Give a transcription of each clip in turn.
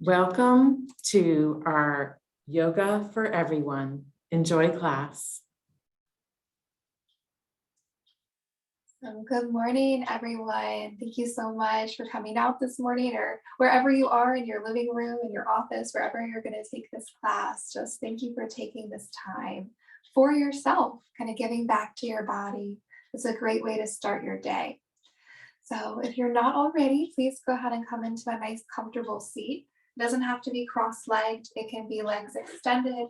Welcome to our Yoga for Everyone. Enjoy class. Good morning, everyone. Thank you so much for coming out this morning, or wherever you are, in your living room, in your office, wherever you're going to take this class. Just thank you for taking this time for yourself, kind of giving back to your body. It's a great way to start your day. So if you're not already, please go ahead and come into a nice comfortable seat. It doesn't have to be cross-legged. It can be legs extended,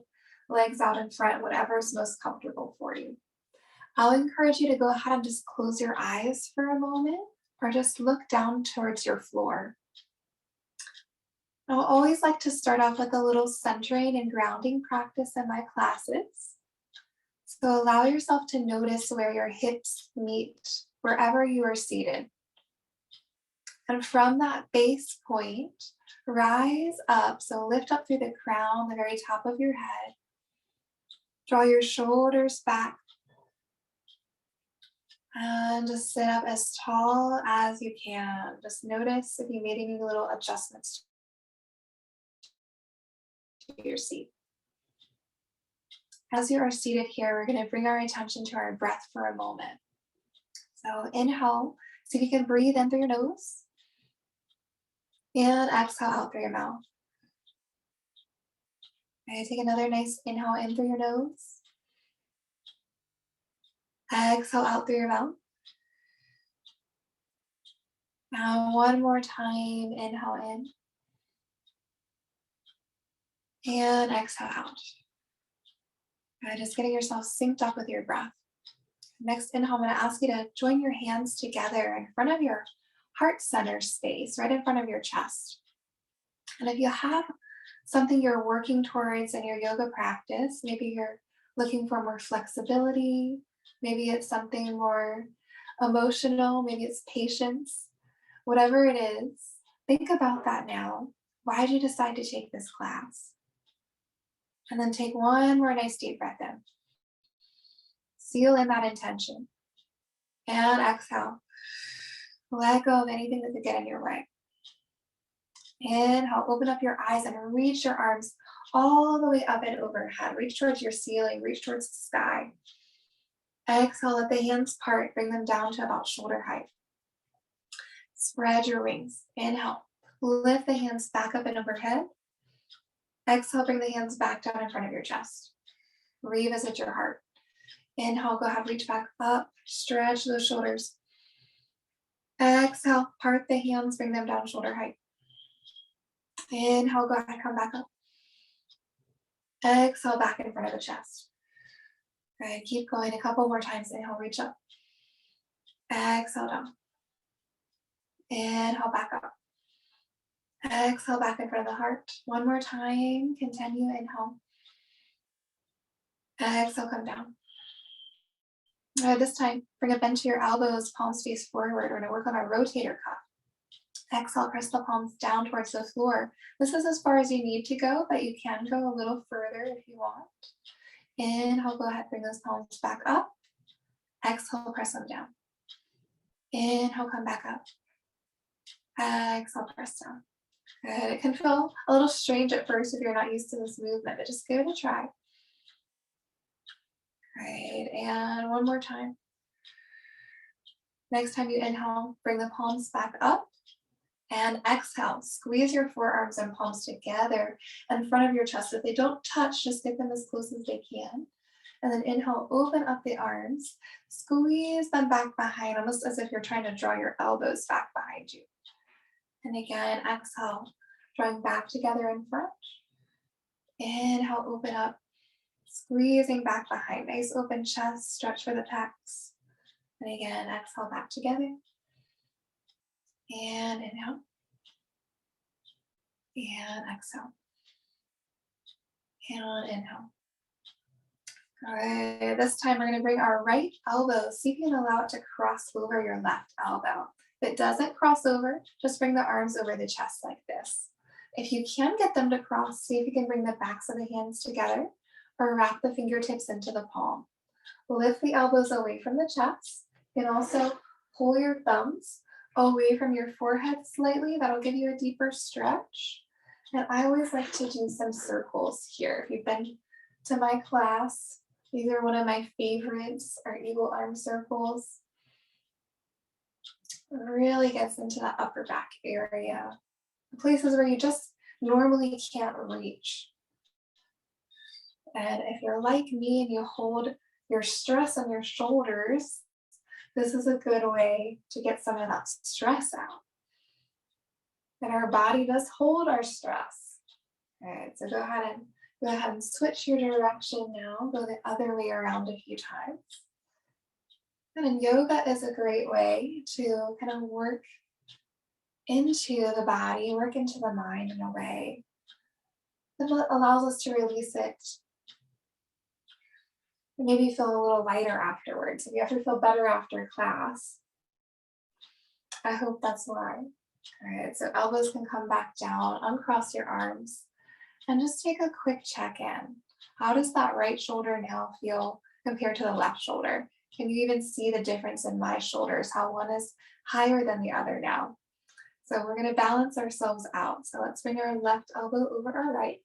legs out in front, whatever is most comfortable for you. I'll encourage you to go ahead and just close your eyes for a moment, or just look down towards your floor. I'll always like to start off with a little centering and grounding practice in my classes. So allow yourself to notice where your hips meet, wherever you are seated. And from that base point, rise up. So lift up through the crown, the very top of your head. Draw your shoulders back. And just sit up as tall as you can. Just notice if you made any little adjustments to your seat. As you are seated here, we're going to bring our attention to our breath for a moment. So inhale, see if you can breathe in through your nose. And exhale out through your mouth. Okay, take another nice inhale in through your nose. Exhale out through your mouth. Now one more time, inhale in. And exhale out. Okay, just getting yourself synced up with your breath. Next inhale, I'm going to ask you to join your hands together in front of your heart center space, right in front of your chest. And if you have something you're working towards in your yoga practice, maybe you're looking for more flexibility, maybe it's something more emotional, maybe it's patience, whatever it is, think about that now. Why did you decide to take this class? And then take one more nice deep breath in. Seal in that intention. And exhale. Let go of anything that could get in your way. Inhale, open up your eyes and reach your arms all the way up and overhead. Reach towards your ceiling, reach towards the sky. Exhale, let the hands part, bring them down to about shoulder height. Spread your wings. Inhale, lift the hands back up and overhead. Exhale, bring the hands back down in front of your chest. Revisit your heart. Inhale, go ahead, reach back up, stretch those shoulders. Exhale, part the hands, bring them down shoulder height. Inhale, go ahead, come back up. Exhale, back in front of the chest. Good, keep going a couple more times. Inhale, reach up. Exhale, down. Inhale, back up. Exhale, back in front of the heart. One more time, continue, inhale. Exhale, come down. All right, this time, bring a bend to your elbows, palms face forward. We're going to work on our rotator cuff. Exhale, press the palms down towards the floor. This is as far as you need to go, but you can go a little further if you want. Inhale, go ahead, bring those palms back up. Exhale, press them down. Inhale, come back up. Exhale, press down. Good. It can feel a little strange at first if you're not used to this movement, but just give it a try. Great, and one more time. Next time you inhale, bring the palms back up. And exhale, squeeze your forearms and palms together in front of your chest. If they don't touch, just get them as close as they can. And then inhale, open up the arms, squeeze them back behind, almost as if you're trying to draw your elbows back behind you. And again, exhale, drawing back together in front. Inhale, open up, squeezing back behind. Nice open chest, stretch for the pecs. And again, exhale, back together. And inhale. And exhale. And inhale. All right, this time we're going to bring our right elbow. See if you can allow it to cross over your left elbow. If it doesn't cross over, just bring the arms over the chest like this. If you can get them to cross, see if you can bring the backs of the hands together or wrap the fingertips into the palm. Lift the elbows away from the chest. You can also pull your thumbs away from your forehead slightly. That'll give you a deeper stretch. And I always like to do some circles here. If you've been to my class, these are one of my favorites, our eagle arm circles. It really gets into the upper back area, places where you just normally can't reach. And if you're like me and you hold your stress on your shoulders, this is a good way to get some of that stress out. And our body does hold our stress. All right, so go ahead and switch your direction now. Go the other way around a few times. And yoga is a great way to kind of work into the body, work into the mind in a way that allows us to release it. Maybe feel a little lighter afterwards. If you ever feel better after class, I hope that's why. All right, so elbows can come back down, uncross your arms, and just take a quick check-in. How does that right shoulder now feel compared to the left shoulder? Can you even see the difference in my shoulders, how one is higher than the other now? So we're gonna balance ourselves out. So let's bring our left elbow over our right.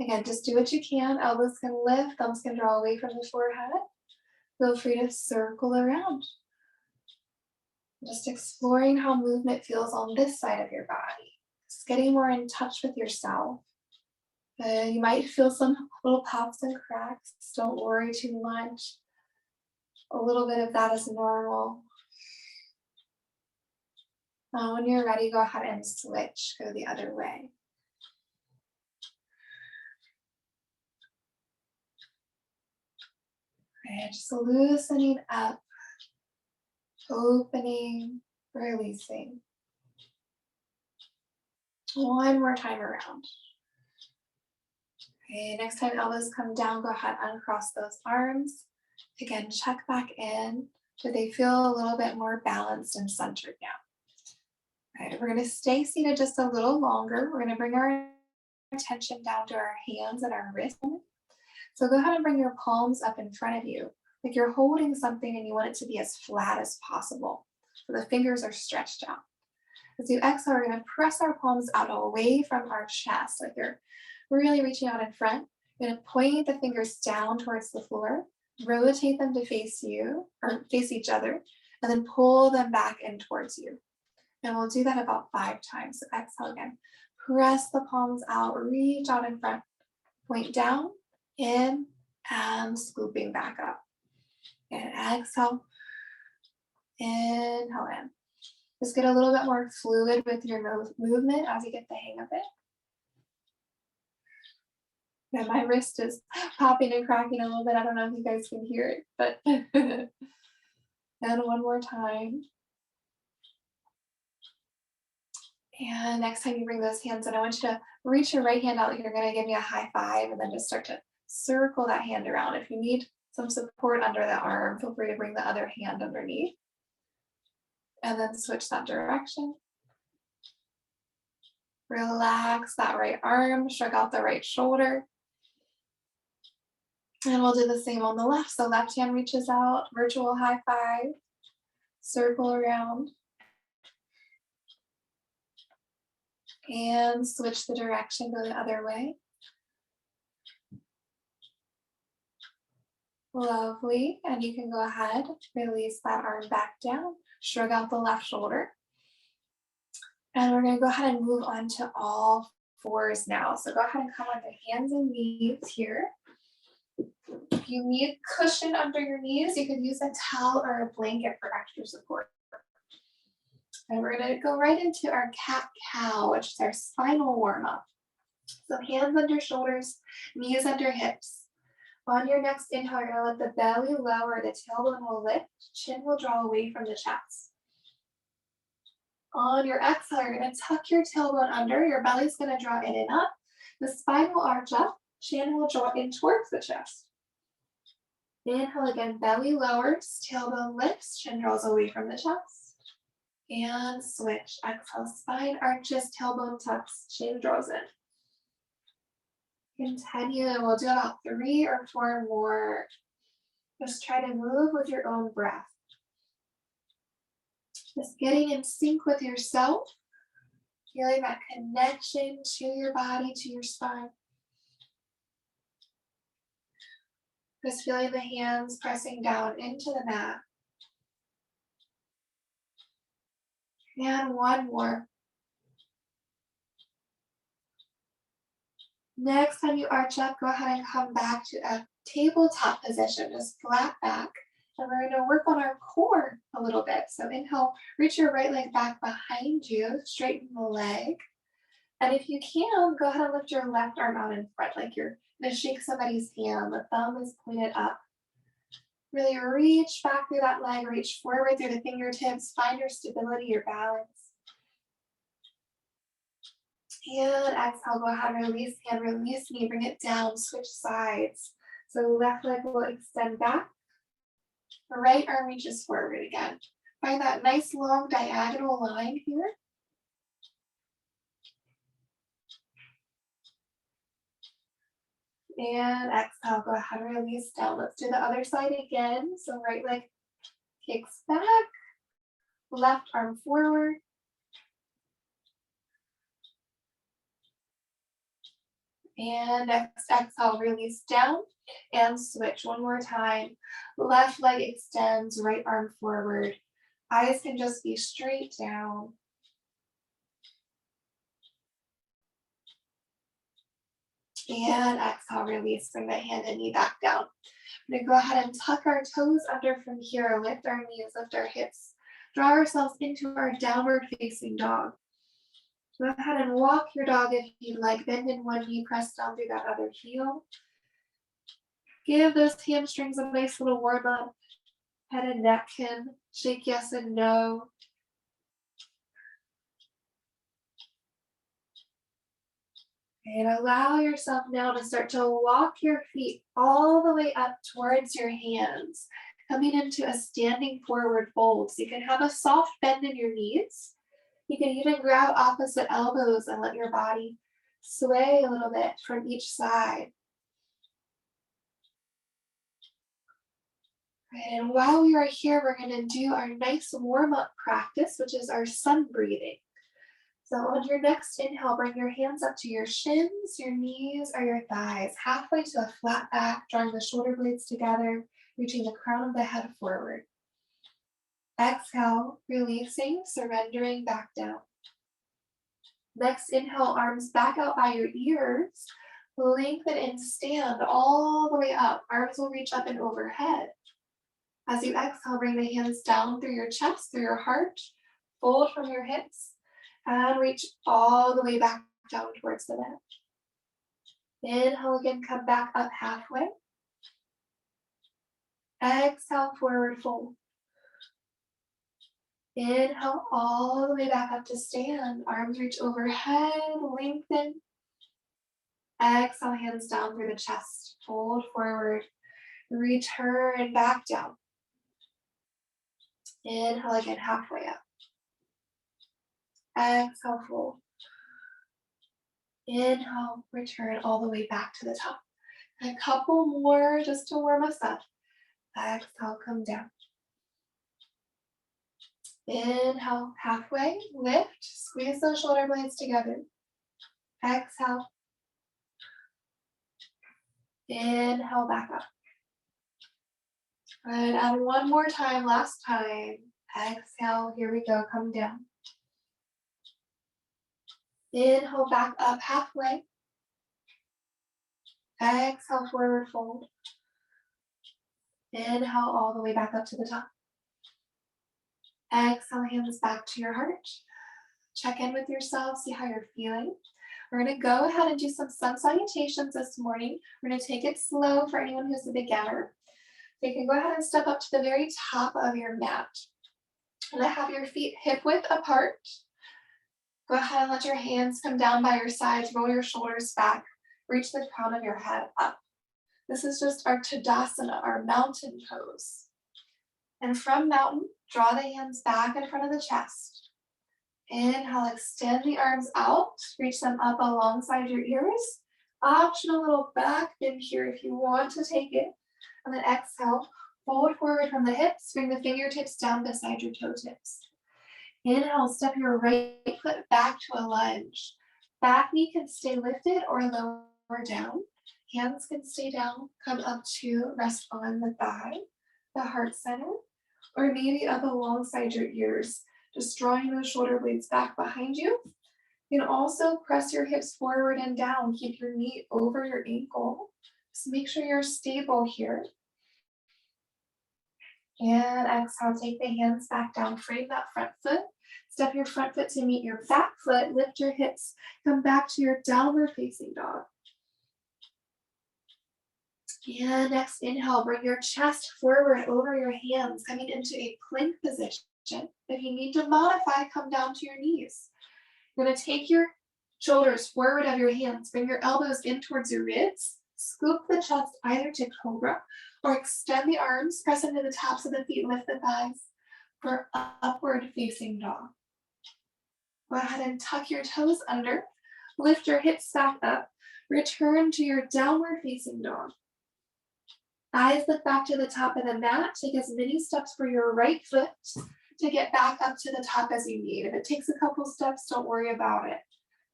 Again, just do what you can. Elbows can lift, thumbs can draw away from the forehead. Feel free to circle around. Just exploring how movement feels on this side of your body. Just getting more in touch with yourself. You might feel some little pops and cracks. Don't worry too much. A little bit of that is normal. When you're ready, go ahead and switch. Go the other way. Okay, just loosening up, opening, releasing. One more time around. Okay, next time elbows come down, go ahead and uncross those arms. Again, check back in. Do they feel a little bit more balanced and centered now? All right, we're going to stay seated just a little longer. We're going to bring our attention down to our hands and our wrists. So go ahead and bring your palms up in front of you, like you're holding something and you want it to be as flat as possible. So the fingers are stretched out. As you exhale, we're going to press our palms out away from our chest, like you're really reaching out in front. You're going to point the fingers down towards the floor, rotate them to face you or face each other, and then pull them back in towards you. And we'll do that about 5 times. So exhale again. Press the palms out, reach out in front, point down, in, and scooping back up. And exhale, inhale in. Just get a little bit more fluid with your movement as you get the hang of it. And my wrist is popping and cracking a little bit. I don't know if you guys can hear it, but and one more time. And next time you bring those hands in, I want you to reach your right hand out. You're going to give me a high five and then just start to circle that hand around. If you need some support under the arm, feel free to bring the other hand underneath. And then switch that direction. Relax that right arm, shrug out the right shoulder. And we'll do the same on the left. So left hand reaches out, virtual high five, circle around. And switch the direction, go the other way. Lovely. And you can go ahead, release that arm back down, shrug out the left shoulder. And we're going to go ahead and move on to all fours now. So go ahead and come on to hands and knees here. If you need cushion under your knees, you can use a towel or a blanket for extra support. And we're going to go right into our cat-cow, which is our spinal warm-up. So hands under shoulders, knees under hips. On your next inhale, you're going to let the belly lower, the tailbone will lift, chin will draw away from the chest. On your exhale, you're going to tuck your tailbone under, your belly's going to draw in and up, the spine will arch up, chin will draw in towards the chest. Inhale again, belly lowers, tailbone lifts, chin draws away from the chest. And switch. Exhale, spine arches, tailbone tucks, chin draws in. Continue, and we'll do about 3 or 4 more. Just try to move with your own breath. Just getting in sync with yourself Feeling that connection to your body, to your spine. Just feeling the hands pressing down into the mat. And one more. Next time you arch up, go ahead and come back to a tabletop position, just flat back. And we're going to work on our core a little bit. So inhale, reach your right leg back behind you, straighten the leg. And if you can, go ahead and lift your left arm out in front, like you're going to shake somebody's hand. The thumb is pointed up. Really reach back through that leg, reach forward through the fingertips, find your stability, your balance. And exhale, go ahead, release hand, release knee, bring it down, switch sides. So left leg will extend back. The right arm reaches forward again. Find that nice long diagonal line here. And exhale, go ahead and release down. Let's do the other side again. So right leg kicks back, left arm forward. And next exhale, release down and switch one more time. Left leg extends, right arm forward. Eyes can just be straight down. And exhale, release, bring the hand and knee back down. We're gonna go ahead and tuck our toes under from here, lift our knees, lift our hips, draw ourselves into our downward facing dog. Go ahead and walk your dog if you'd like. Bend in one knee, press down through that other heel. Give those hamstrings a nice little warm up. Head and neck can shake yes and no. And allow yourself now to start to walk your feet all the way up towards your hands, coming into a standing forward fold. So you can have a soft bend in your knees. You can even grab opposite elbows and let your body sway a little bit from each side. And while we are here, we're going to do our nice warm-up practice, which is our sun breathing. So on your next inhale, bring your hands up to your shins, your knees, or your thighs, halfway to a flat back, drawing the shoulder blades together, reaching the crown of the head forward. Exhale, releasing, surrendering back down. Next inhale, arms back out by your ears. Lengthen and stand all the way up. Arms will reach up and overhead. As you exhale, bring the hands down through your chest, through your heart. Fold from your hips and reach all the way back down towards the mat. Inhale again, come back up halfway. Exhale, forward fold. Inhale all the way back up to stand. Arms reach overhead, lengthen. Exhale, hands down through the chest. Fold forward. Return back down. Inhale again, halfway up. Exhale, fold. Inhale, return all the way back to the top. A couple more just to warm us up. Exhale, come down. Inhale, halfway, lift, squeeze those shoulder blades together. Exhale. Inhale, back up. Good, and one more time, last time. Exhale, here we go, come down. Inhale, back up halfway. Exhale, forward fold. Inhale, all the way back up to the top. Exhale, hands back to your heart. Check in with yourself, see how you're feeling. We're going to go ahead and do some sun salutations this morning. We're going to take it slow for anyone who's a beginner. So you can go ahead and step up to the very top of your mat. And have your feet hip width apart. Go ahead and let your hands come down by your sides, roll your shoulders back, reach the crown of your head up. This is just our Tadasana, our mountain pose. And from mountain, draw the hands back in front of the chest. Inhale, extend the arms out, reach them up alongside your ears. Optional little back bend here if you want to take it. And then exhale, fold forward from the hips, bring the fingertips down beside your toe tips. Inhale, step your right foot back to a lunge. Back knee can stay lifted or lower down. Hands can stay down, come up to rest on the thigh, the heart center, or maybe up alongside your ears, just drawing those shoulder blades back behind you. You can also press your hips forward and down. Keep your knee over your ankle. Just make sure you're stable here. And exhale, take the hands back down, frame that front foot. Step your front foot to meet your back foot, lift your hips, come back to your downward facing dog. And next, inhale, bring your chest forward over your hands, coming into a plank position. If you need to modify, come down to your knees. You're gonna take your shoulders forward of your hands, bring your elbows in towards your ribs, scoop the chest either to cobra or extend the arms, press into the tops of the feet, lift the thighs for upward facing dog. Go ahead and tuck your toes under, lift your hips back up, return to your downward facing dog. Eyes look back to the top of the mat, take as many steps for your right foot to get back up to the top as you need. If it takes a couple steps, don't worry about it.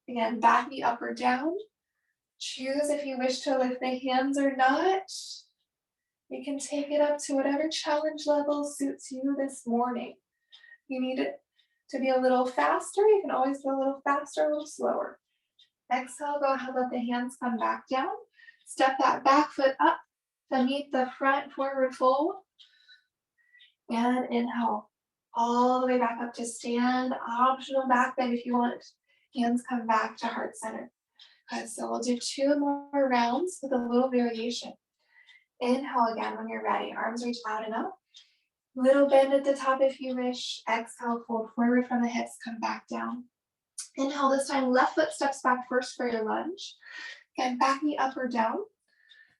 Again, back knee up or down. Choose if you wish to lift the hands or not. You can take it up to whatever challenge level suits you this morning. You need it to be a little faster. You can always go a little faster, a little slower. Exhale, go ahead, let the hands come back down. Step that back foot up to meet the front forward fold. And inhale, all the way back up to stand. Optional back bend if you want. Hands come back to heart center. Good, so we'll do 2 more rounds with a little variation. Inhale again when you're ready. Arms reach out and up. Little bend at the top if you wish. Exhale, fold forward from the hips, come back down. Inhale this time, left foot steps back first for your lunge. Again, back knee up or down.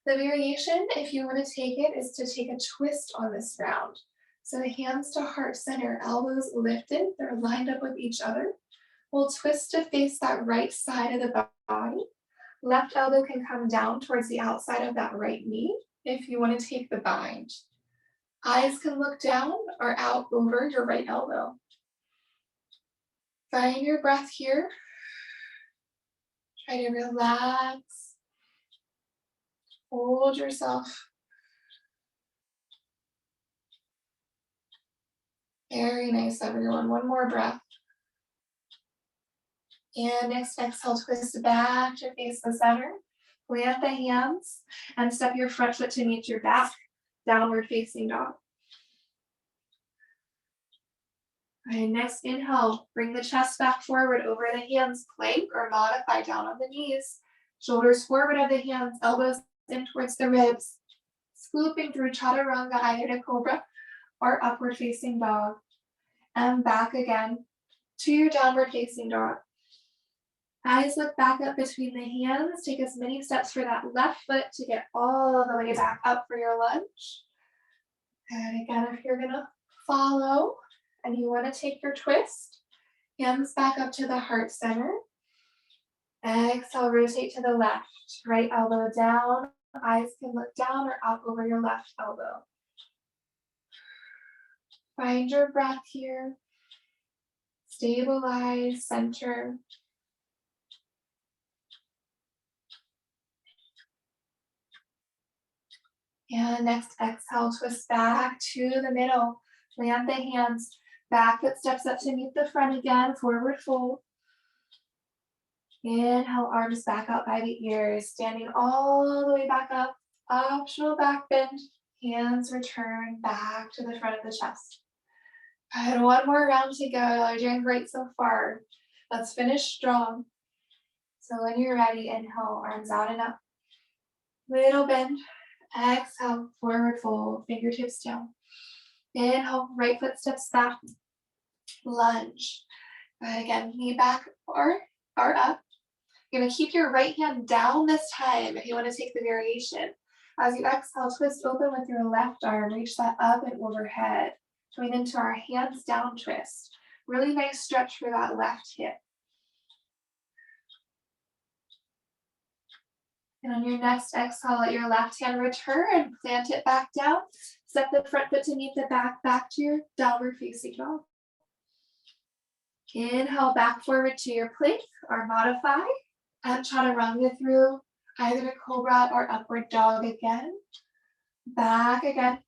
The variation, if you want to take it, is to take a twist on this round. So the hands to heart center, elbows lifted, they're lined up with each other. We'll twist to face that right side of the body. Left elbow can come down towards the outside of that right knee if you want to take the bind. Eyes can look down or out over your right elbow. Find your breath here. Try to relax. Hold yourself. Very nice, everyone. One more breath. And next exhale, twist back to face the center. Plant the hands and step your front foot to meet your back. Downward facing dog. All right, next inhale, bring the chest back forward over the hands, plank or modify down on the knees. Shoulders forward of the hands, elbows in towards the ribs. Scooping through chaturanga, either to cobra or upward facing dog. And back again to your downward facing dog. Eyes look back up between the hands. Take as many steps for that left foot to get all the way back up for your lunge. And again, if you're gonna follow and you wanna take your twist, hands back up to the heart center. Exhale, rotate to the left. Right elbow down. Eyes can look down or up over your left elbow. Find your breath here. Stabilize, center. And next exhale, twist back to the middle. Plant the hands. Back foot steps up to meet the front again. Forward fold. Inhale, arms back out by the ears. Standing all the way back up. Optional back bend. Hands return back to the front of the chest. Good, one more round to go. You're doing great so far. Let's finish strong. So when you're ready, inhale, arms out and up. Little bend. Exhale, forward fold, fingertips down. Inhale, right foot steps back. Lunge. Good, again, knee back or up. You're gonna keep your right hand down this time if you want to take the variation. As you exhale, twist open with your left arm, reach that up and overhead. Join into our hands down twist. Really nice stretch for that left hip. And on your next exhale, let your left hand return, plant it back down. Step the front foot to meet the back to your downward facing dog. Inhale back forward to your plank or modify and chaturanga through either cobra or upward dog again. Back again.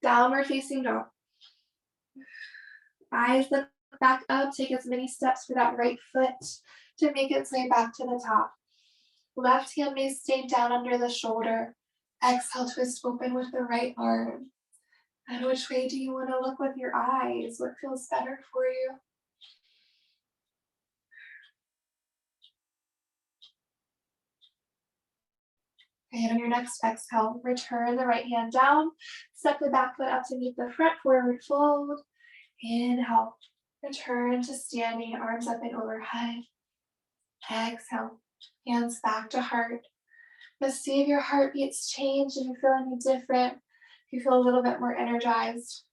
Downward facing dog. Eyes look back up. Take as many steps for that right foot to make its way back to the top. Left hand may stay down under the shoulder. Exhale, twist open with the right arm. And which way do you want to look with your eyes? What feels better for you? And on your next exhale, return the right hand down. Step the back foot up to meet the front, forward fold. Inhale, return to standing, arms up and overhead. Exhale, hands back to heart. Let's see if your heartbeats change, if you feel any different, if you feel a little bit more energized.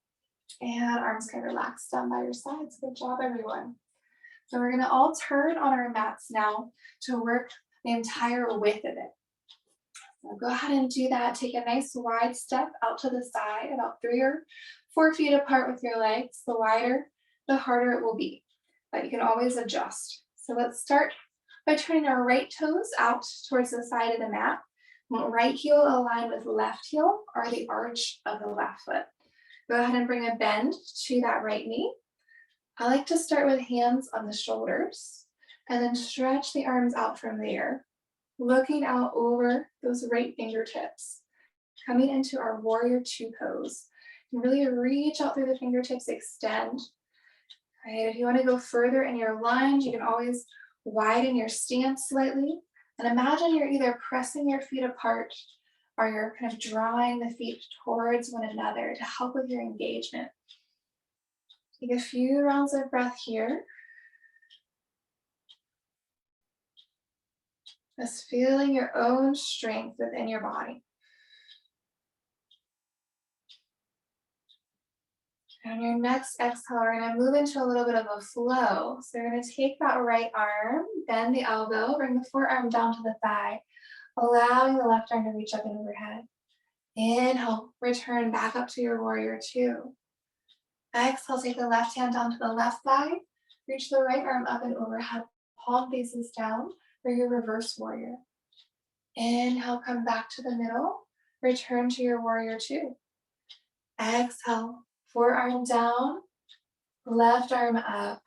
And arms can relax down by your sides. Good job, everyone. So we're gonna all turn on our mats now to work the entire width of it. So go ahead and do that. Take a nice wide step out to the side, about 3 or 4 feet apart with your legs. The wider, the harder it will be, but you can always adjust. So let's start by turning our right toes out towards the side of the mat. Right heel align with left heel or the arch of the left foot. Go ahead and bring a bend to that right knee. I like to start with hands on the shoulders and then stretch the arms out from there, looking out over those right fingertips, coming into our warrior two pose. You really reach out through the fingertips, extend. Right, if you want to go further in your lunge, you can always widen your stance slightly. And imagine you're either pressing your feet apart or you're kind of drawing the feet towards one another to help with your engagement. Take a few rounds of breath here. Just feeling your own strength within your body. And on your next exhale, we're going to move into a little bit of a flow. So you're going to take that right arm, bend the elbow, bring the forearm down to the thigh, allowing the left arm to reach up and overhead. Inhale, return back up to your warrior two. Exhale, take the left hand down to the left thigh, reach the right arm up and overhead, palm faces down for your reverse warrior. Inhale, come back to the middle, return to your warrior two. Exhale, forearm down, left arm up,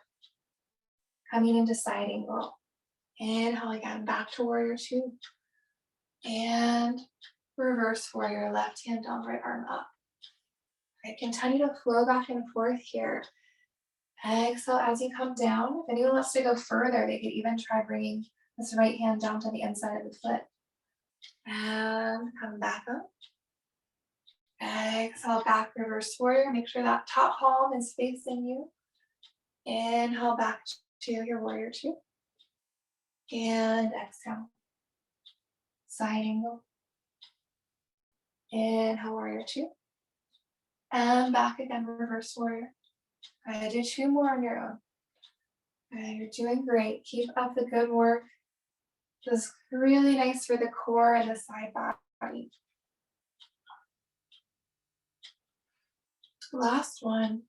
coming into side angle. Inhale again, back to warrior two. And reverse warrior, left hand down, right arm up. Right, continue to flow back and forth here. Exhale as you come down. If anyone wants to go further, they could even try bringing this right hand down to the inside of the foot. And come back up. Exhale, back, reverse warrior. Make sure that top palm is facing you. Inhale back to your warrior two. And exhale. Side angle. Inhale, warrior two. And back again, reverse warrior. Do 2 more on your own. You're doing great. Keep up the good work. This is really nice for the core and the side body. Last one.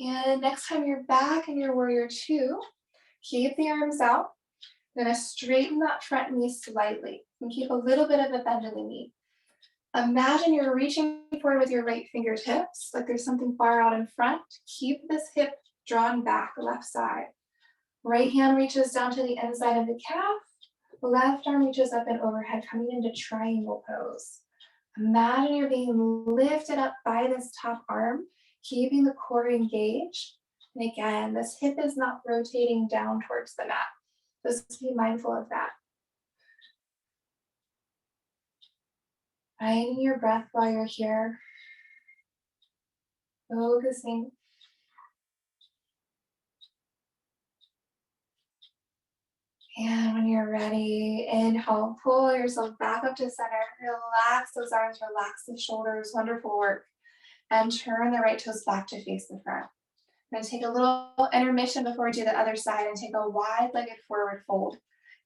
And next time you're back in your warrior two, keep the arms out. You're going to straighten that front knee slightly and keep a little bit of a bend in the knee. Imagine you're reaching forward with your right fingertips, like there's something far out in front. Keep this hip drawn back, left side. Right hand reaches down to the inside of the calf. Left arm reaches up and overhead, coming into triangle pose. Imagine you're being lifted up by this top arm, keeping the core engaged. And again, this hip is not rotating down towards the mat. Just be mindful of that. Finding your breath while you're here. Focusing. And when you're ready, inhale, pull yourself back up to center. Relax those arms, relax the shoulders. Wonderful work. And turn the right toes back to face the front. I'm going to take a little intermission before we do the other side and take a wide-legged forward fold.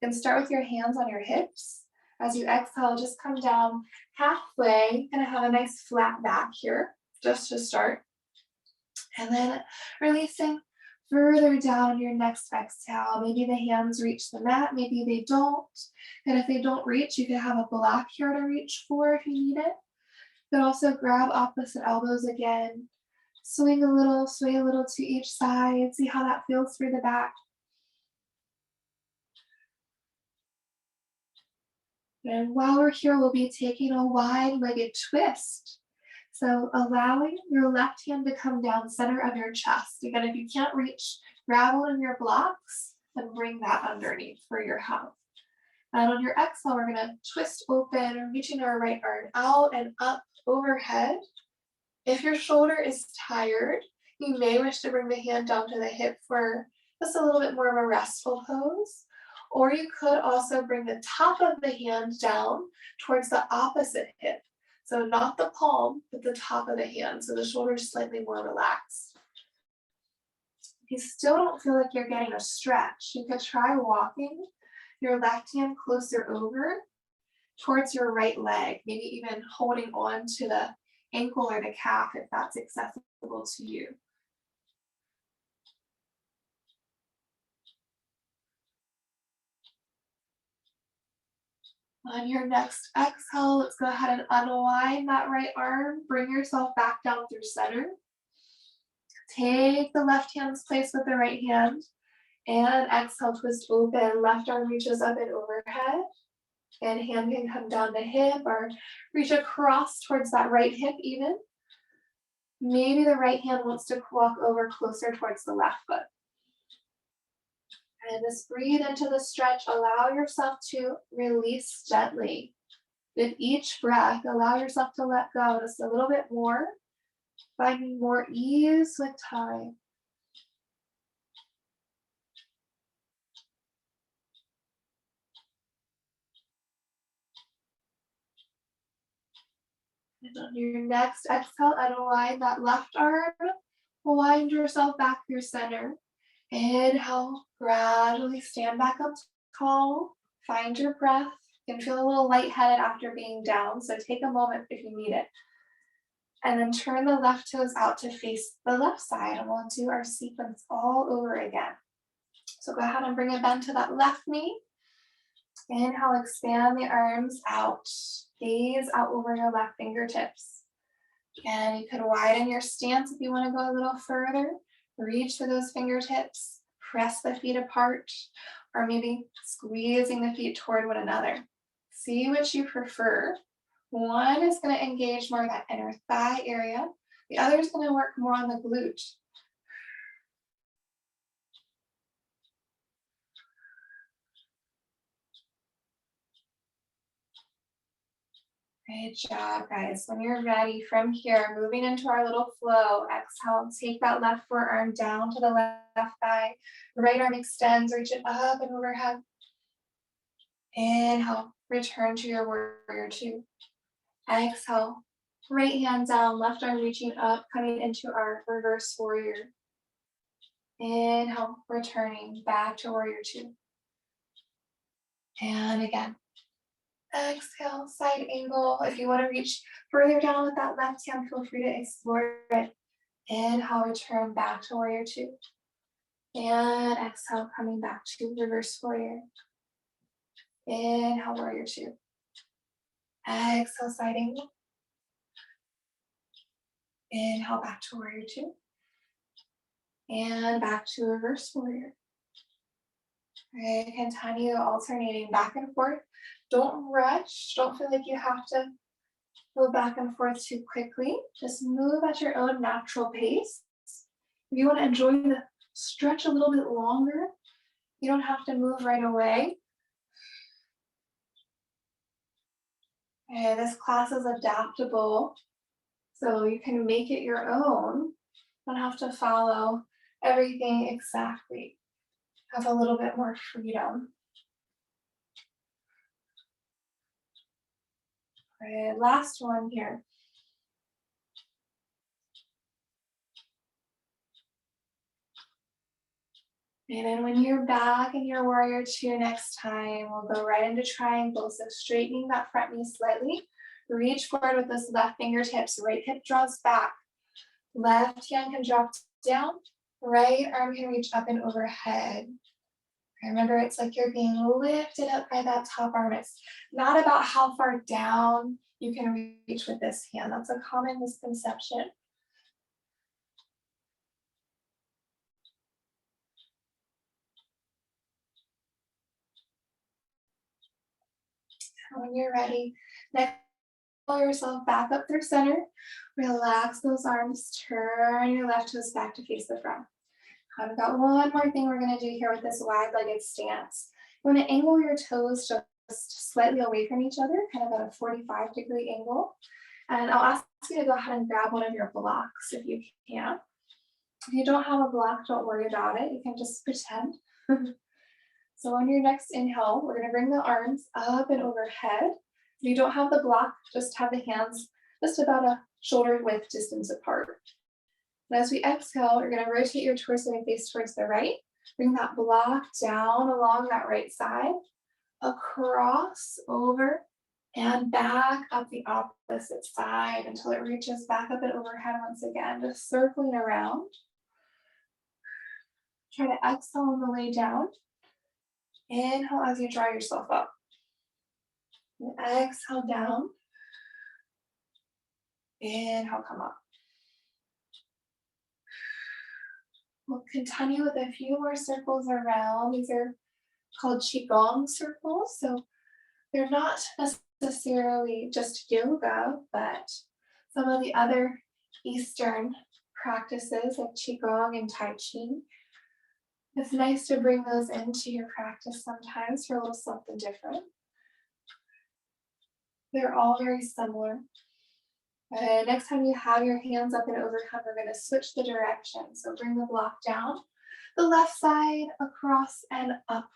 You can start with your hands on your hips. As you exhale, just come down halfway. You're going to have a nice flat back here. just to start. And then releasing further down your next exhale. Maybe the hands reach the mat, maybe they don't. And if they don't reach, you can have a block here to reach for if you need it. You can also grab opposite elbows again. Swing a little, sway a little to each side. See how that feels through the back. And while we're here, we'll be taking a wide-legged twist. So allowing your left hand to come down center of your chest. Again, if you can't reach, grab one of your blocks and bring that underneath for your health. And on your exhale, we're gonna twist open, reaching our right arm out and up overhead. If your shoulder is tired, you may wish to bring the hand down to the hip for just a little bit more of a restful pose. Or you could also bring the top of the hand down towards the opposite hip. So not the palm, but the top of the hand. So the shoulder is slightly more relaxed. If you still don't feel like you're getting a stretch, you could try walking your left hand closer over towards your right leg, maybe even holding on to the ankle or the calf if that's accessible to you. On your next exhale, let's go ahead and unwind that right arm. Bring yourself back down through center. Take the left hand's place with the right hand. And exhale, twist open. Left arm reaches up and overhead. And hand can come down to hip or reach across towards that right hip even. Maybe the right hand wants to walk over closer towards the left foot. And just breathe into the stretch. Allow yourself to release gently. With each breath, allow yourself to let go just a little bit more, finding more ease with time. And on your next exhale, unwind that left arm. Wind yourself back through center. Inhale, gradually stand back up tall. Find your breath. You can feel a little lightheaded after being down, so take a moment if you need it. And then turn the left toes out to face the left side, and we'll do our sequence all over again. So go ahead and bring a bend to that left knee. Inhale, expand the arms out. Gaze out over your left fingertips. And you could widen your stance if you want to go a little further. Reach for those fingertips. Press the feet apart, or maybe squeezing the feet toward one another. See which you prefer. One is going to engage more of that inner thigh area. The other is going to work more on the glute. Great job, guys. When you're ready, from here, moving into our little flow, exhale, take that left forearm down to the left thigh. Right arm extends, reach it up and overhead. Inhale, return to your warrior two. Exhale, right hand down, left arm reaching up, coming into our reverse warrior. Inhale, returning back to warrior two. And again. Exhale, side angle. If you want to reach further down with that left hand, feel free to explore it. Inhale, return back to warrior two. And exhale, coming back to reverse warrior. Inhale, warrior two. Exhale, side angle. Inhale, back to warrior two. And back to reverse warrior. Right, continue alternating back and forth. Don't rush. Don't feel like you have to go back and forth too quickly. Just move at your own natural pace. If you want to enjoy the stretch a little bit longer, you don't have to move right away. Okay, this class is adaptable, so you can make it your own. You don't have to follow everything exactly. Have a little bit more freedom. Okay, last one here. And then when you're back in your warrior two next time, we'll go right into triangle. So straightening that front knee slightly. Reach forward with those left fingertips. Right hip draws back. Left hand can drop down, right arm can reach up and overhead. Remember, it's like you're being lifted up by that top arm. It's not about how far down you can reach with this hand. That's a common misconception. When you're ready, next pull yourself back up through center. Relax those arms. Turn your left toes back to face the front. I've got one more thing we're going to do here with this wide-legged stance. You want to angle your toes just slightly away from each other, kind of at a 45-degree angle. And I'll ask you to go ahead and grab one of your blocks if you can. If you don't have a block, don't worry about it. You can just pretend. So on your next inhale, we're going to bring the arms up and overhead. If you don't have the block, just have the hands just about a shoulder width distance apart. And as we exhale, you're going to rotate your torso and face towards the right. Bring that block down along that right side, across, over, and back up the opposite side until it reaches back up and overhead once again, just circling around. Try to exhale on the way down. Inhale as you draw yourself up. And exhale down. Inhale, come up. We'll continue with a few more circles around. These are called Qigong circles. So they're not necessarily just yoga, but some of the other Eastern practices like Qigong and Tai Chi. It's nice to bring those into your practice sometimes for a little something different. They're all very similar. Next time you have your hands up and overhead, we're going to switch the direction. So bring the block down, the left side, across and up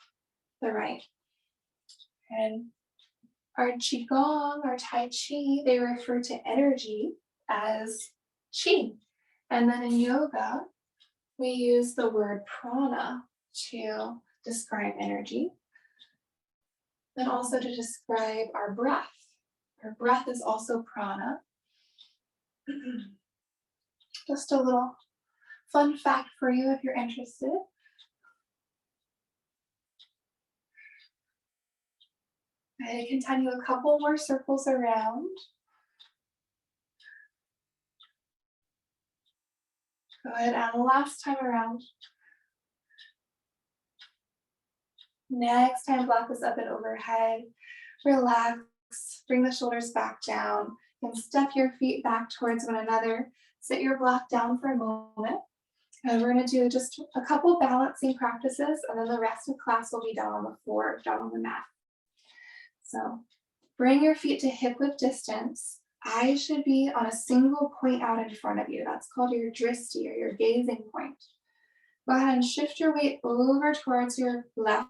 the right. And our Qigong, our Tai Chi, they refer to energy as Qi. And then in yoga, we use the word prana to describe energy and also to describe our breath. Our breath is also prana. Just a little fun fact for you if you're interested. I continue a couple more circles around. Good, and last time around. Next time, block this up and overhead. Relax, bring the shoulders back down, and step your feet back towards one another. Sit your block down for a moment. And we're going to do just a couple balancing practices, and then the rest of class will be down on the floor, down on the mat. So bring your feet to hip width distance. Eyes should be on a single point out in front of you. That's called your drishti, or your gazing point. Go ahead and shift your weight over towards your left.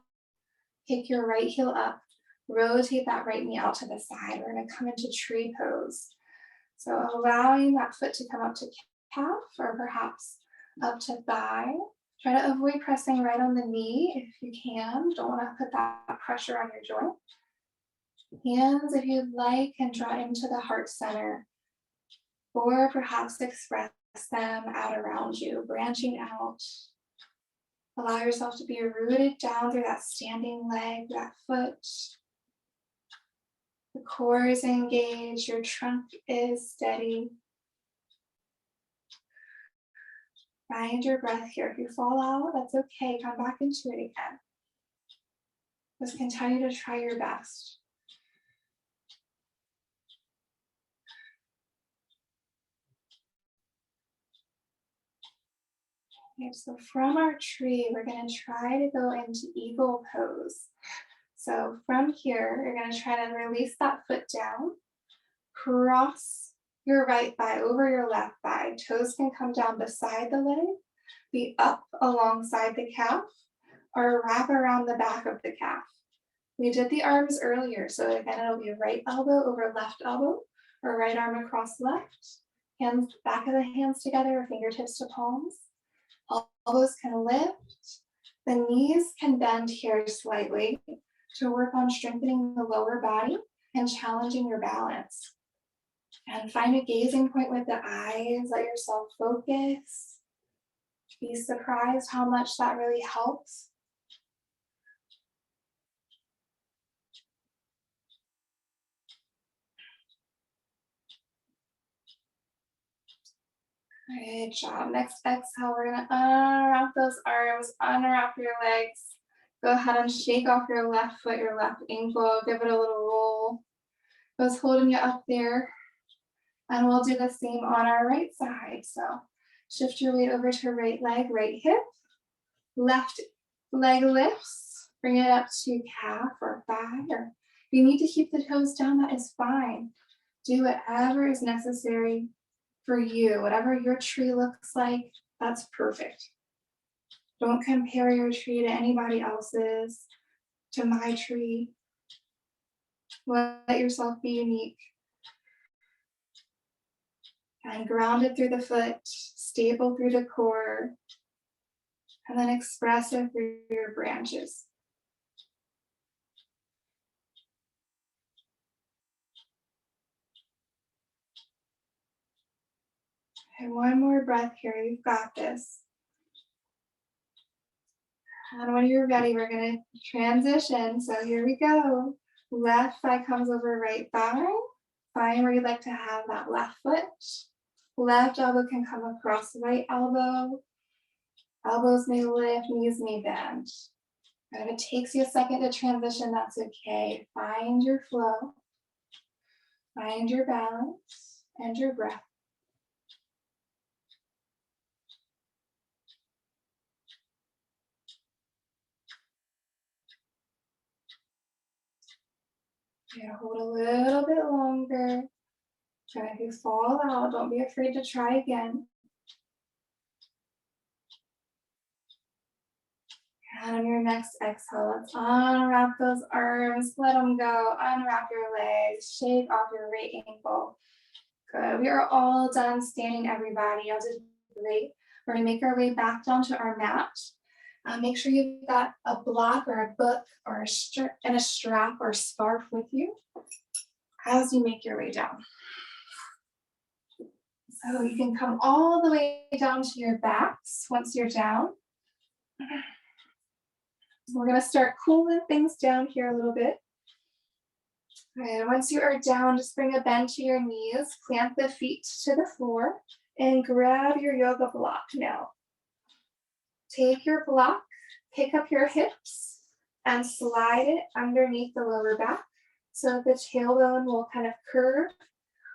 Take your right heel up. Rotate that right knee out to the side. We're going to come into tree pose. So allowing that foot to come up to calf, or perhaps up to thigh. Try to avoid pressing right on the knee if you can. Don't want to put that pressure on your joint. Hands, if you'd like, can draw into the heart center, or perhaps express them out around you, branching out. Allow yourself to be rooted down through that standing leg, that foot. The core is engaged, your trunk is steady. Find your breath here. If you fall out, that's okay. Come back into it again. Just continue to try your best. Okay, so from our tree, we're going to try to go into eagle pose. So from here, you're going to try to release that foot down, cross your right thigh over your left thigh. Toes can come down beside the leg, be up alongside the calf, or wrap around the back of the calf. We did the arms earlier, so again, it'll be right elbow over left elbow, or right arm across left. Hands, back of the hands together, or fingertips to palms. Elbows can lift. The knees can bend here slightly to work on strengthening the lower body and challenging your balance. And find a gazing point with the eyes. Let yourself focus. Be surprised how much that really helps. Good job. Next exhale, we're gonna unwrap those arms, unwrap your legs. Go ahead and shake off your left foot, your left ankle, give it a little roll. What's holding you up there? And we'll do the same on our right side. So shift your weight over to right leg, right hip. Left leg lifts. Bring it up to calf or thigh. Or if you need to keep the toes down, that is fine. Do whatever is necessary for you. Whatever your tree looks like, that's perfect. Don't compare your tree to anybody else's, to my tree. Let yourself be unique. And grounded through the foot, stable through the core, and then expressive through your branches. And one more breath here, you've got this. And when you're ready, we're gonna transition. So here we go. Left thigh comes over right thigh. Find where you'd like to have that left foot. Left elbow can come across right elbow. Elbows may lift, knees may bend. And if it takes you a second to transition, that's okay. Find your flow. Find your balance and your breath. Yeah, hold a little bit longer. And if you fall out, don't be afraid to try again. And on your next exhale, let's unwrap those arms, let them go, unwrap your legs, shake off your right ankle. Good, we are all done standing, everybody. You did great. We're gonna make our way back down to our mat. Make sure you've got a block or a book or a strap or scarf with you as you make your way down. So you can come all the way down to your backs once you're down. We're gonna start cooling things down here a little bit. And once you are down, just bring a bend to your knees, plant the feet to the floor, and grab your yoga block now. Take your block, pick up your hips, and slide it underneath the lower back. So the tailbone will kind of curve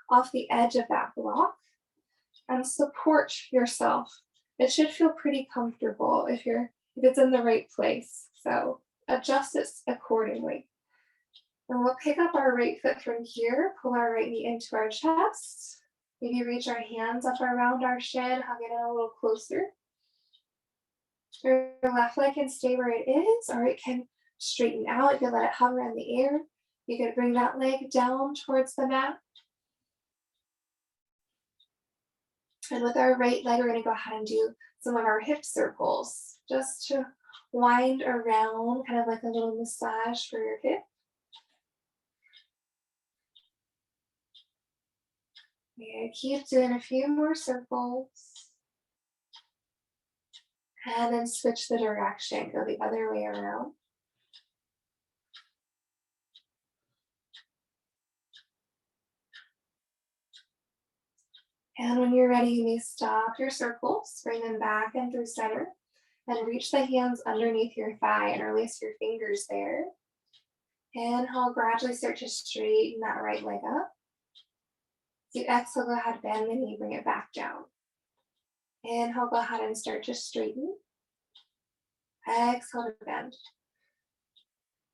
off the edge of that block and support yourself. It should feel pretty comfortable if it's in the right place. So adjust it accordingly. And we'll pick up our right foot from here, pull our right knee into our chest. Maybe reach our hands up around our shin, hug it in a little closer. Your left leg can stay where it is, or it can straighten out. You can let it hover in the air. You can bring that leg down towards the mat. And with our right leg, we're going to go ahead and do some of our hip circles, just to wind around, kind of like a little massage for your hip. Yeah, keep doing a few more circles. And then switch the direction, go the other way around. And when you're ready, you may stop your circles, bring them back and through center, and reach the hands underneath your thigh and release your fingers there. Inhale, gradually start to straighten that right leg up. As you exhale, go ahead, bend the knee, bring it back down. Inhale, go ahead and start to straighten. Exhale to bend.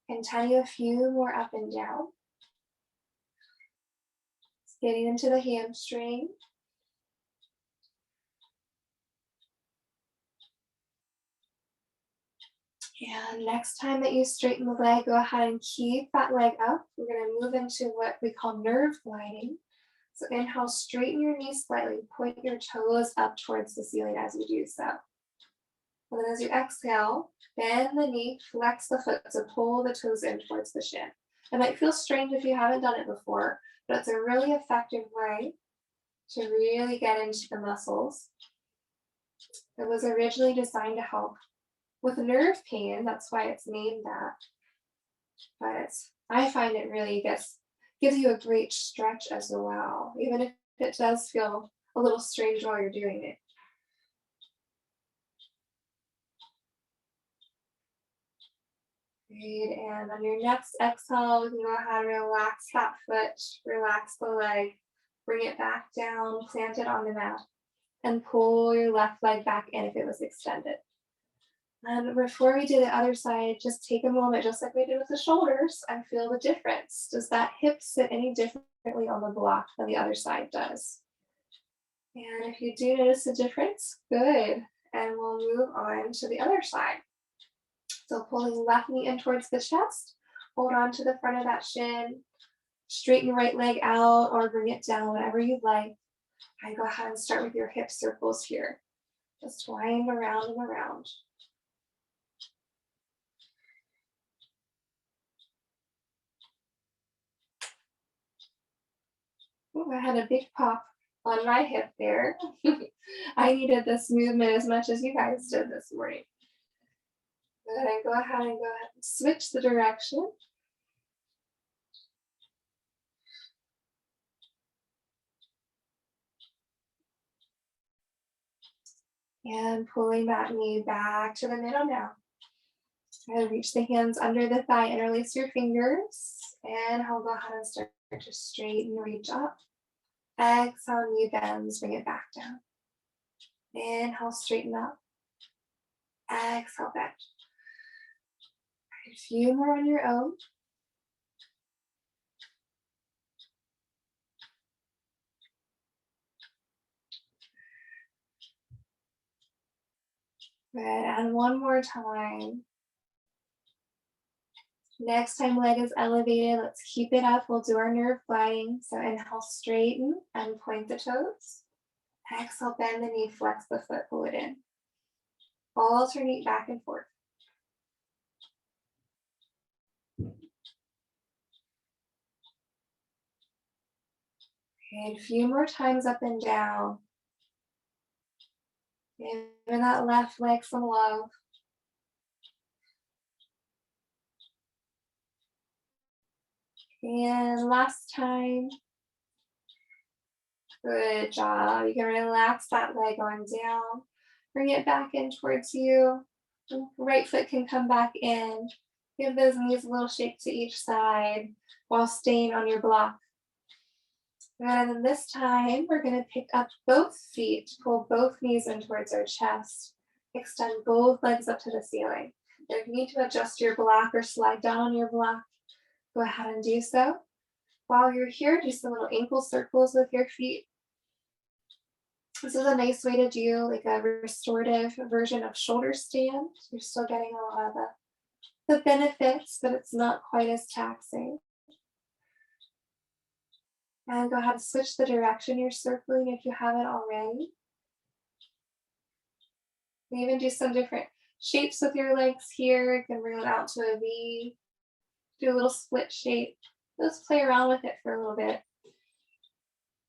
Continue a few more up and down. Getting into the hamstring. And next time that you straighten the leg, go ahead and keep that leg up. We're going to move into what we call nerve gliding. So inhale, straighten your knees slightly, point your toes up towards the ceiling as you do so. And then as you exhale, bend the knee, flex the foot to pull the toes in towards the shin. It might feel strange if you haven't done it before, but it's a really effective way to really get into the muscles. It was originally designed to help with nerve pain. That's why it's named that. But I find it really gives you a great stretch as well, even if it does feel a little strange while you're doing it. Great. And on your next exhale, you can go ahead and relax that foot, relax the leg, bring it back down, plant it on the mat, and pull your left leg back in if it was extended. And before we do the other side, just take a moment, just like we did with the shoulders, and feel the difference. Does that hip sit any differently on the block than the other side does? And if you do notice a difference, good. And we'll move on to the other side. So pulling left knee in towards the chest, hold on to the front of that shin, straighten your right leg out or bring it down, whatever you'd like. And go ahead and start with your hip circles here. Just wind around and around. Ooh, I had a big pop on my hip there. I needed this movement as much as you guys did this morning. Good, and go ahead and switch the direction. And pulling that knee back to the middle now. And reach the hands under the thigh, interlace your fingers. And I'll go ahead and start to straighten, reach up. Exhale, knee bends, bring it back down. Inhale, straighten up. Exhale, bend. A few more on your own. Good, and one more time. Next time leg is elevated, let's keep it up. We'll do our nerve gliding. So inhale, straighten and point the toes. Exhale, bend the knee, flex the foot, pull it in. Alternate back and forth. Okay, a few more times up and down. Giving that left leg some love. And last time. Good job. You can relax that leg on down. Bring it back in towards you. Right foot can come back in. Give those knees a little shake to each side while staying on your block. And then this time, we're going to pick up both feet, pull both knees in towards our chest. Extend both legs up to the ceiling. If you need to adjust your block or slide down on your block, go ahead and do so. While you're here, do some little ankle circles with your feet. This is a nice way to do like a restorative version of shoulder stand. You're still getting a lot of the benefits, but it's not quite as taxing. And go ahead and switch the direction you're circling if you haven't already. You can even do some different shapes with your legs here. You can bring it out to a V. Do a little split shape. Just play around with it for a little bit.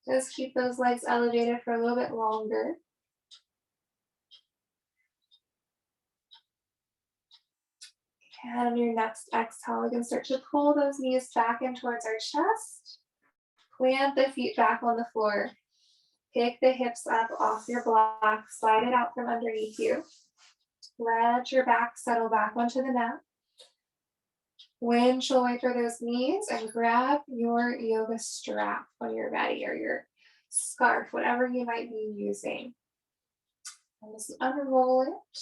Just keep those legs elevated for a little bit longer. And on your next exhale, we can start to pull those knees back in towards our chest. Plant the feet back on the floor. Pick the hips up off your block. Slide it out from underneath you. Let your back settle back onto the mat. Windshield wiper those knees and grab your yoga strap when you're ready, or your scarf, whatever you might be using. And just unroll it.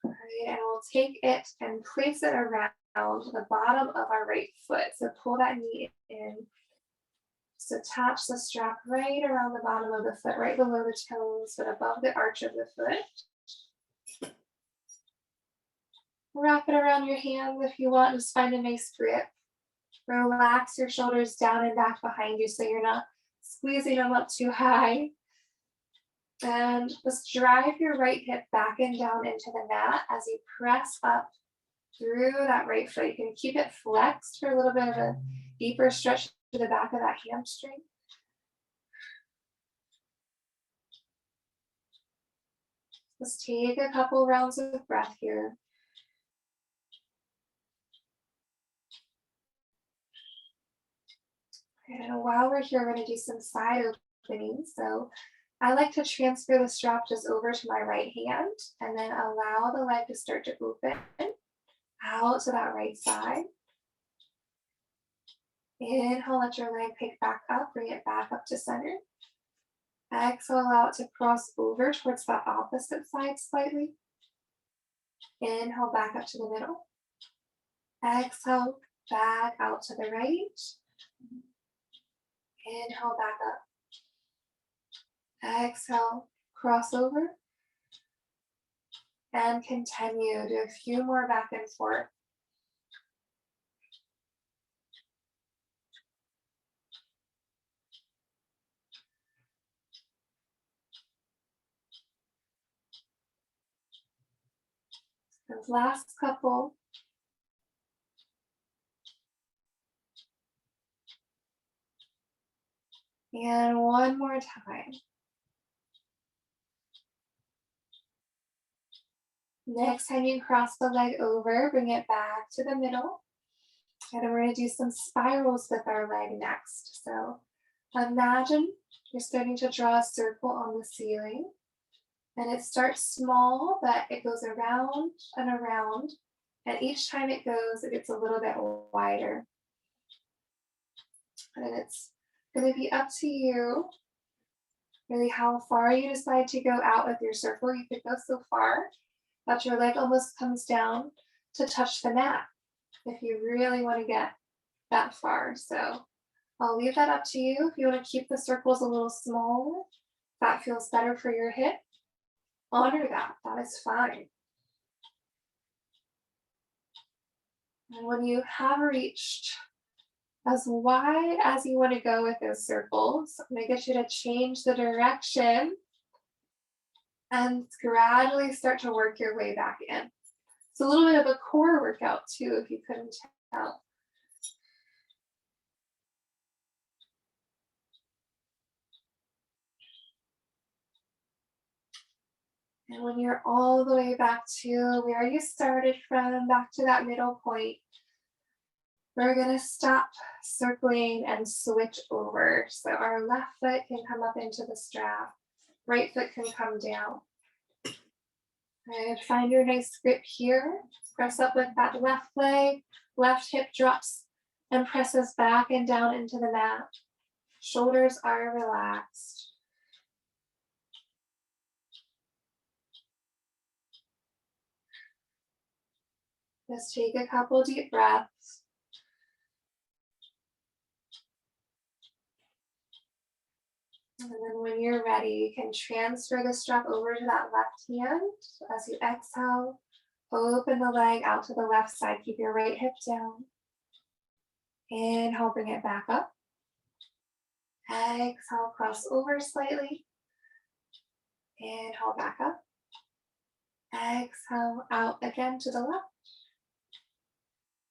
All right, and we'll take it and place it around the bottom of our right foot. So pull that knee in. Just attach the strap right around the bottom of the foot, right below the toes, but above the arch of the foot. Wrap it around your hands if you want. Just find a nice grip. Relax your shoulders down and back behind you so you're not squeezing them up too high. And just drive your right hip back and down into the mat as you press up through that right foot. You can keep it flexed for a little bit of a Deeper stretch to the back of that hamstring. Let's take a couple rounds of breath here. And while we're here, we're going to do some side openings. So I like to transfer the strap just over to my right hand and then allow the leg to start to open out to that right side. Inhale, let your leg pick back up, bring it back up to center. Exhale, allow it to cross over towards the opposite side slightly. Inhale, back up to the middle. Exhale, back out to the right. Inhale, back up. Exhale, cross over. And continue. Do a few more back and forth. Those last couple. And one more time. Next time you cross the leg over, bring it back to the middle. And we're going to do some spirals with our leg next. So imagine you're starting to draw a circle on the ceiling. And it starts small, but it goes around and around. And each time it goes, it gets a little bit wider. And it's going to be up to you, really how far you decide to go out with your circle. You could go so far that your leg almost comes down to touch the mat if you really want to get that far. So I'll leave that up to you. If you want to keep the circles a little smaller, if that feels better for your hip, honor that. That is fine. And when you have reached as wide as you want to go with those circles, I'm going to get you to change the direction and gradually start to work your way back in. It's a little bit of a core workout too, if you couldn't tell. And when you're all the way back to where you started from, back to that middle point, we're going to stop circling and switch over. So our left foot can come up into the strap, right foot can come down. And find your nice grip here. Press up with that left leg, left hip drops and presses back and down into the mat. Shoulders are relaxed. Just take a couple deep breaths. And then when you're ready, you can transfer the strap over to that left hand. As you exhale, open the leg out to the left side. Keep your right hip down. Inhale, bring it back up. Exhale, cross over slightly. Inhale, back up. Exhale, out again to the left.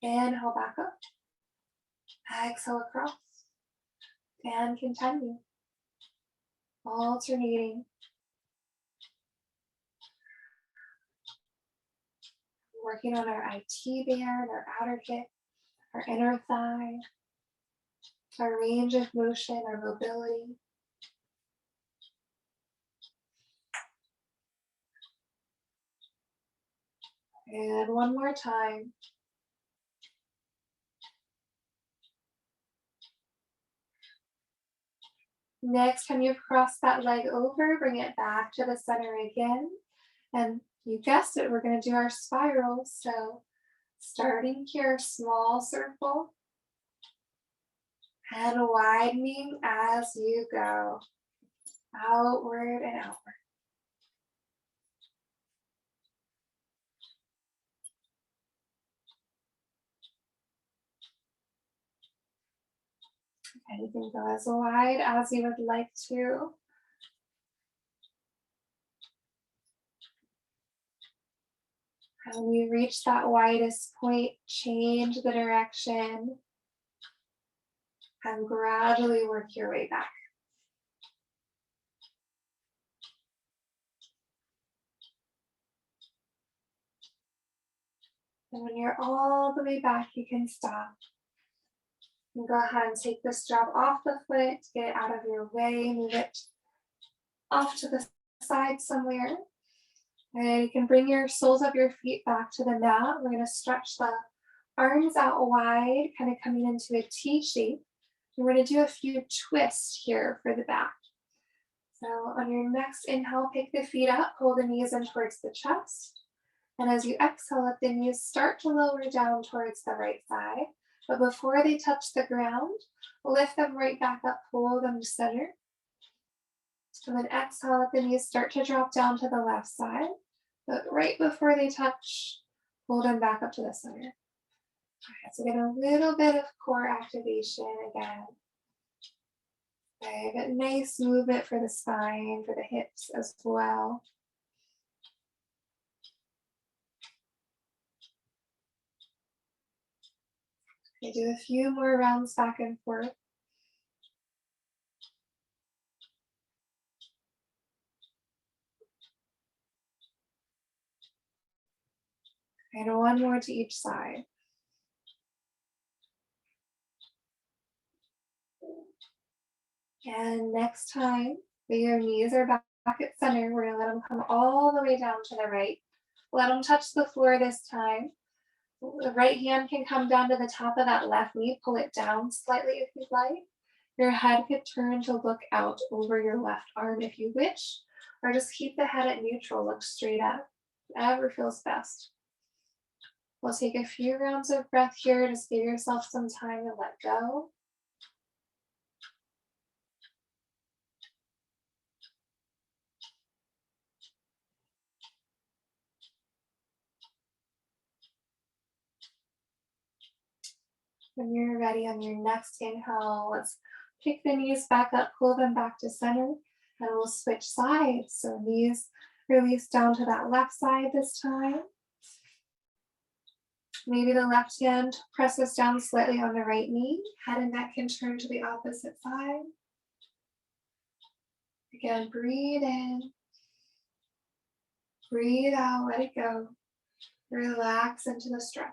Inhale, back up. Exhale, across. And continue. Alternating. Working on our IT band, our outer hip, our inner thigh, our range of motion, our mobility. And one more time. Next time you've crossed that leg over, bring it back to the center again. And you guessed it, we're going to do our spiral. So starting here, small circle. And widening as you go. Outward and outward. And you can go as wide as you would like to. And when you reach that widest point, change the direction. and gradually work your way back. And when you're all the way back, you can stop. And go ahead and take the strap off the foot, get it out of your way, move it off to the side somewhere. And you can bring your soles of your feet back to the mat. We're going to stretch the arms out wide, kind of coming into a T shape. We're going to do a few twists here for the back. So on your next inhale, pick the feet up, pull the knees in towards the chest. And as you exhale, let the knees start to lower down towards the right side. But before they touch the ground, lift them right back up, pull them to center. And then exhale, let the knees start to drop down to the left side. But right before they touch, pull them back up to the center. All right, so get a little bit of core activation again. Okay, but nice movement for the spine, for the hips as well. Okay, do a few more rounds back and forth. And one more to each side. And next time that your knees are back at center, we're going to let them come all the way down to the right. Let them touch the floor this time. The right hand can come down to the top of that left knee. Pull it down slightly if you'd like. Your head could turn to look out over your left arm if you wish, or just keep the head at neutral, look straight up, whatever feels best. We'll take a few rounds of breath here. Just give yourself some time to let go. When you're ready on your next inhale, let's pick the knees back up, pull them back to center, and we'll switch sides. So knees release down to that left side this time. Maybe the left hand presses down slightly on the right knee. Head and neck can turn to the opposite side. Again, breathe in. Breathe out, let it go. Relax into the stretch.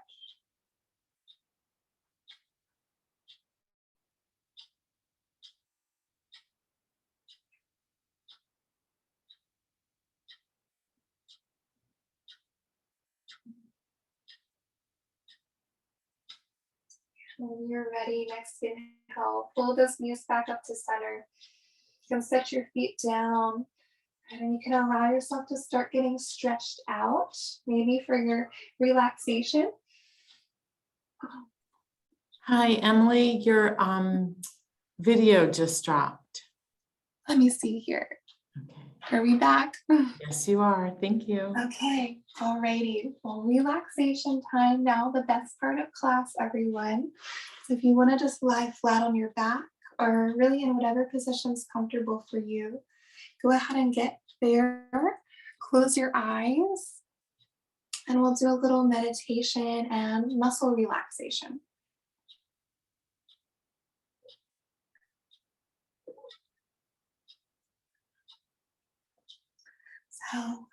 When you're ready, next inhale, pull those knees back up to center. You can set your feet down, and then you can allow yourself to start getting stretched out, maybe for your relaxation. Hi, Emily, your video just dropped. Let me see here. Okay. Are we back? Yes, you are. Thank you. Okay, alrighty. Well, relaxation time now, the best part of class, everyone. So if you want to just lie flat on your back or really in whatever position is comfortable for you, go ahead and get there. Close your eyes and we'll do a little meditation and muscle relaxation. So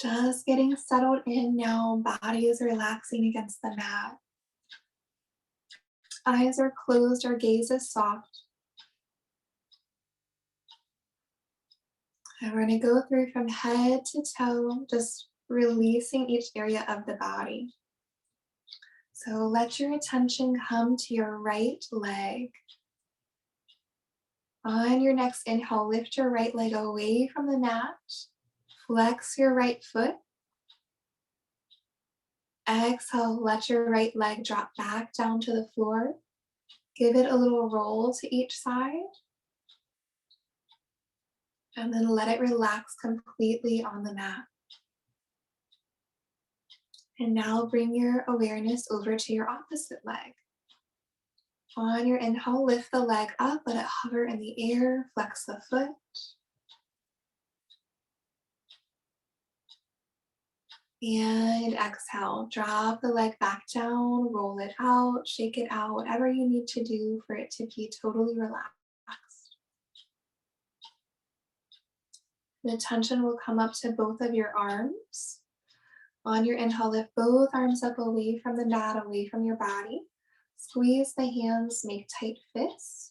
just getting settled in now, body is relaxing against the mat. Eyes are closed, our gaze is soft. And we're going to go through from head to toe, just releasing each area of the body. So let your attention come to your right leg. On your next inhale, lift your right leg away from the mat. Flex your right foot. Exhale, let your right leg drop back down to the floor. Give it a little roll to each side. And then let it relax completely on the mat. And now bring your awareness over to your opposite leg. On your inhale, lift the leg up, let it hover in the air, flex the foot. And exhale, drop the leg back down, roll it out, shake it out, whatever you need to do for it to be totally relaxed. The tension will come up to both of your arms. On your inhale, lift both arms up away from the mat, away from your body. Squeeze the hands, make tight fists.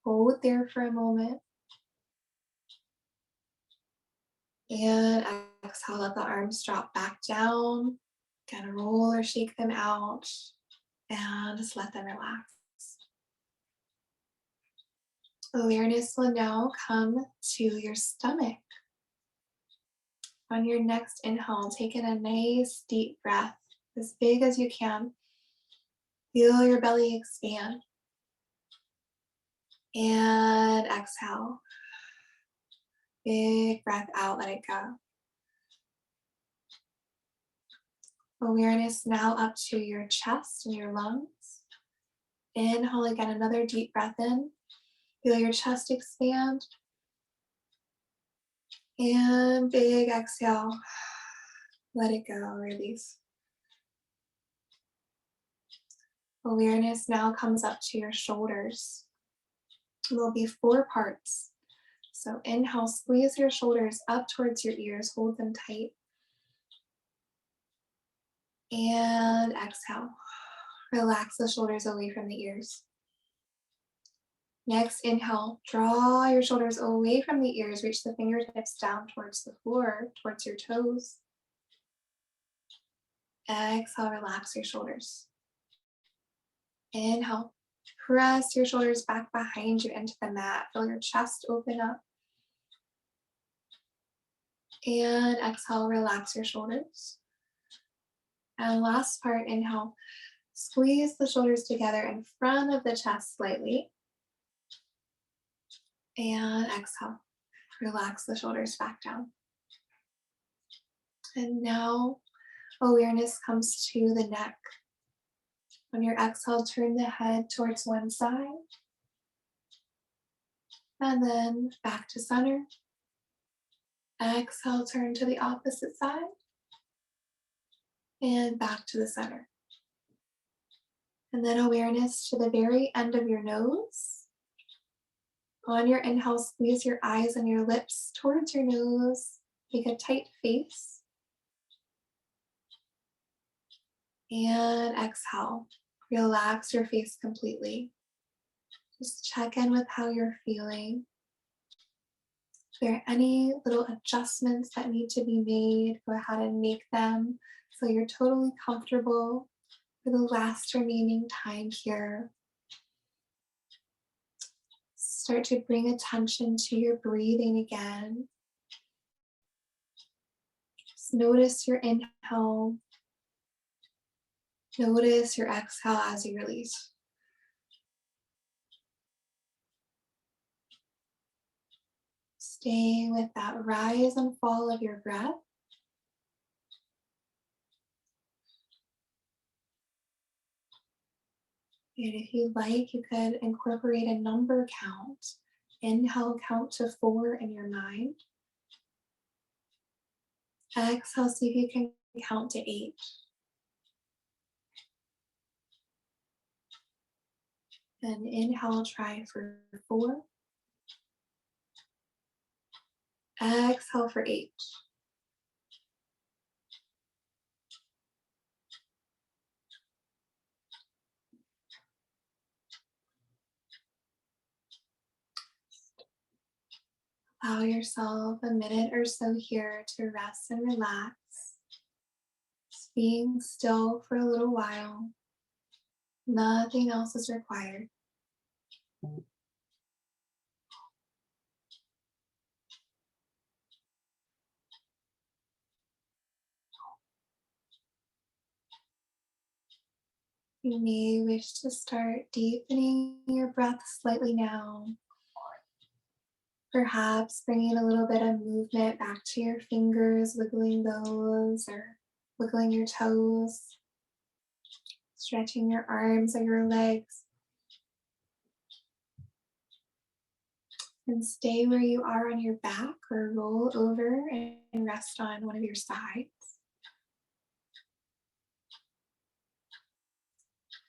Hold there for a moment. And exhale, let the arms drop back down. Kind of roll or shake them out. And just let them relax. Awareness will now come to your stomach. On your next inhale, take in a nice deep breath, as big as you can. Feel your belly expand. And exhale. Big breath out, let it go. Awareness now up to your chest and your lungs. Inhale again, another deep breath in. Feel your chest expand. And big exhale. Let it go, release. Awareness now comes up to your shoulders. There'll be 4 parts. So inhale, squeeze your shoulders up towards your ears, hold them tight. And exhale. Relax the shoulders away from the ears. Next, inhale, draw your shoulders away from the ears, reach the fingertips down towards the floor, towards your toes. Exhale, relax your shoulders. Inhale, press your shoulders back behind you into the mat. Feel your chest open up. And exhale, relax your shoulders. And last part, inhale, squeeze the shoulders together in front of the chest slightly. And exhale, relax the shoulders back down. And now awareness comes to the neck. On your exhale, turn the head towards one side. And then back to center. Exhale, turn to the opposite side. And back to the center. And then awareness to the very end of your nose. On your inhale, squeeze your eyes and your lips towards your nose. Make a tight face. And exhale. Relax your face completely. Just check in with how you're feeling. If there are any little adjustments that need to be made, go ahead and make them so you're totally comfortable for the last remaining time here. Start to bring attention to your breathing again. Just notice your inhale. Notice your exhale as you release. Staying with that rise and fall of your breath. And if you'd like, you could incorporate a number count. Inhale, count to 4 in your mind. Exhale, see if you can count to 8. And inhale, try for 4. Exhale for 8. Allow yourself a minute or so here to rest and relax. Just being still for a little while. Nothing else is required. You may wish to start deepening your breath slightly now. Perhaps bringing a little bit of movement back to your fingers, wiggling those or wiggling your toes, stretching your arms or your legs. And stay where you are on your back or roll over and rest on one of your sides.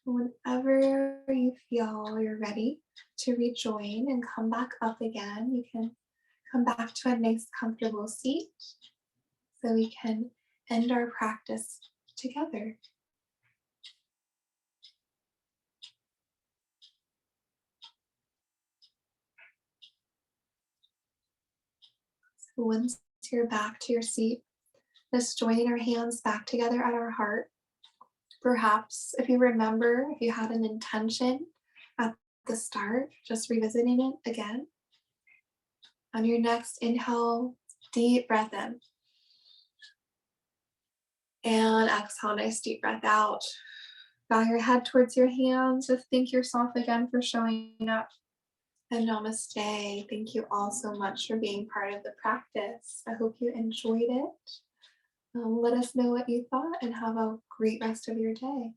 Whenever you feel you're ready to rejoin and come back up again, you can come back to a nice comfortable seat so we can end our practice together. So once you're back to your seat, just joining our hands back together at our heart. Perhaps if you remember, if you had an intention at the start, just revisiting it again. On your next inhale, deep breath in. And exhale, nice deep breath out. Bow your head towards your hands. Just thank yourself again for showing up. And namaste. Thank you all so much for being part of the practice. I hope you enjoyed it. Let us know what you thought and have a great rest of your day.